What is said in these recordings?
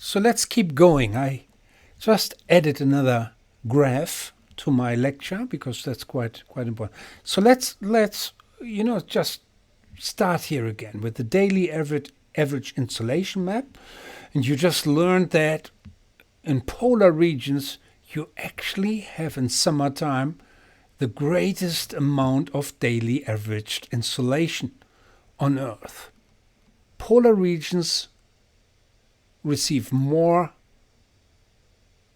So let's keep going. I just added another graph to my lecture because that's quite important. So let's just start here again with the daily average insolation map, and you just learned that in polar regions you actually have in summertime the greatest amount of daily averaged insolation on Earth. Polar regions receive more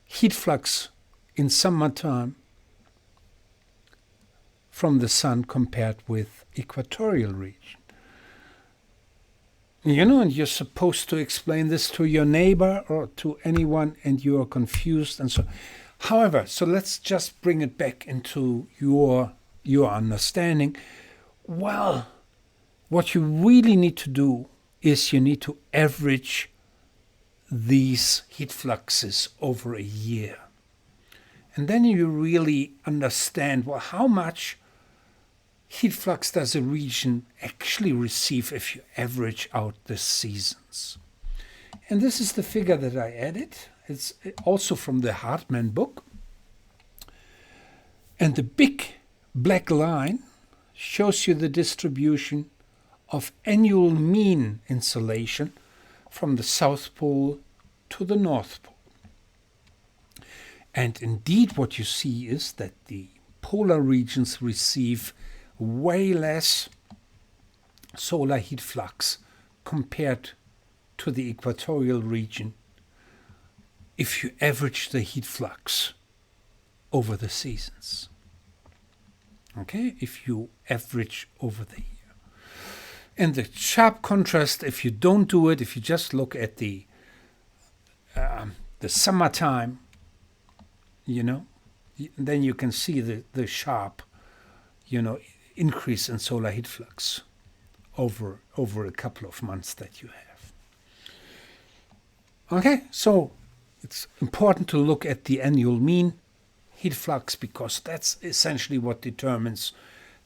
heat flux in summertime from the sun compared with equatorial region. And you're supposed to explain this to your neighbor or to anyone, and you are confused and so. However, so let's just bring it back into your understanding. Well, what you really need to do is you need to average these heat fluxes over a year. And then you really understand, well, how much heat flux does a region actually receive if you average out the seasons. And this is the figure that I added. It's also from the Hartmann book. And the big black line shows you the distribution of annual mean insolation from the South Pole to the North Pole. And indeed what you see is that the polar regions receive way less solar heat flux compared to the equatorial region if you average the heat flux over the seasons. Okay, if you average over the year. And the sharp contrast, if you don't do it, if you just look at the summertime, then you can see the sharp, increase in solar heat flux over a couple of months that you have. Okay, so it's important to look at the annual mean heat flux because that's essentially what determines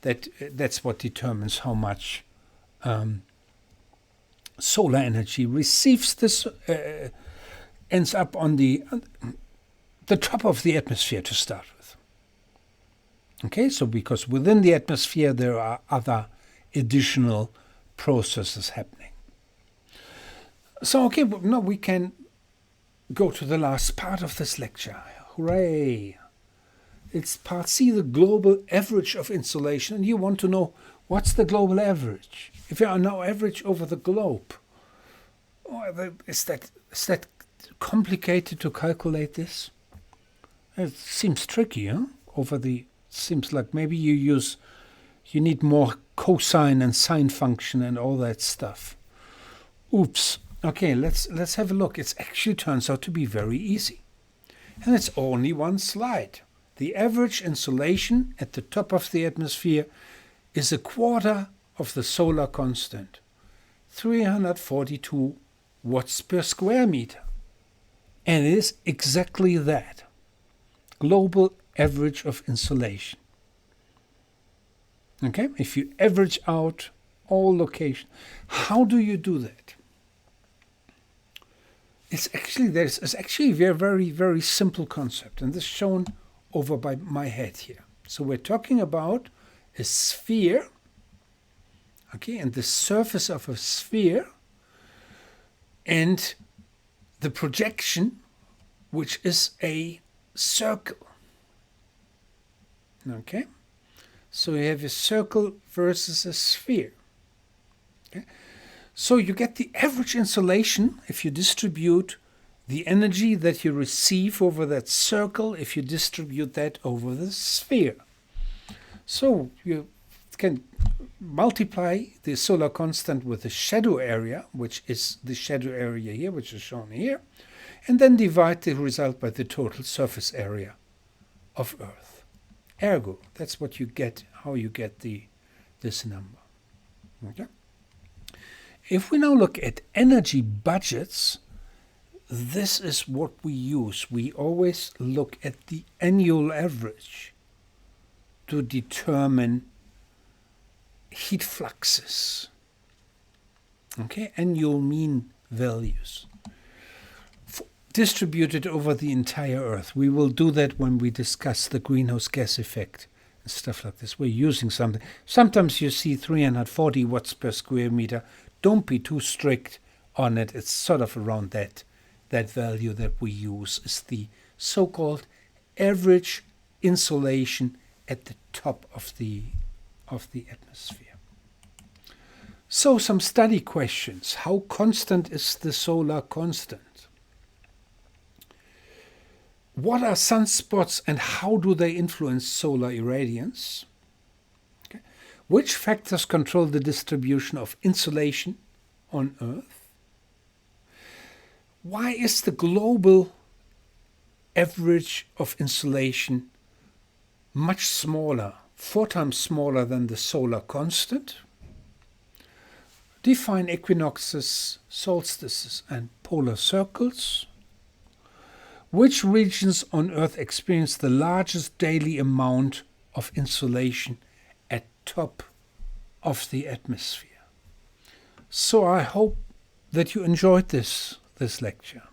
how much solar energy receives this ends up on the top of the atmosphere to start with. Okay, so because within the atmosphere there are other additional processes happening. So okay, now we can go to the last part of this lecture. Hooray! It's part C, the global average of insolation, and you want to know what's the global average? If you are now average over the globe, is that complicated to calculate this? It seems tricky, huh? Seems like maybe you need more cosine and sine function and all that stuff. Oops. Okay, let's have a look. It actually turns out to be very easy. And it's only one slide. The average insolation at the top of the atmosphere is a quarter of the solar constant, 342 watts per square meter. And it is exactly that. Global average of insolation. Okay, if you average out all locations, how do you do that? It's actually a very, very, very simple concept, and this is shown over by my head here. So we're talking about a sphere, okay, and the surface of a sphere, and the projection, which is a circle. Okay, so you have a circle versus a sphere. Okay, so you get the average insolation if you distribute the energy that you receive over that circle, if you distribute that over the sphere. So you can multiply the solar constant with the shadow area, which is the shadow area here, which is shown here, and then divide the result by the total surface area of Earth. Ergo, that's what you get, how you get this number. Okay? If we now look at energy budgets, this is what we use. We always look at the annual average to determine heat fluxes. Okay, annual mean values. distributed over the entire Earth. We will do that when we discuss the greenhouse gas effect and stuff like this. We're using something. Sometimes you see 340 watts per square meter. Don't be too strict on it. It's sort of around that value that we use is the so-called average insolation at the top of the atmosphere. So some study questions. How constant is the solar constant? What are sunspots and how do they influence solar irradiance? Okay. Which factors control the distribution of insolation on Earth? Why is the global average of insolation much smaller, 4 times smaller than the solar constant? Define equinoxes, solstices, and polar circles. Which regions on Earth experience the largest daily amount of insolation at top of the atmosphere? So I hope that you enjoyed this lecture.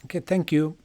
Okay, thank you.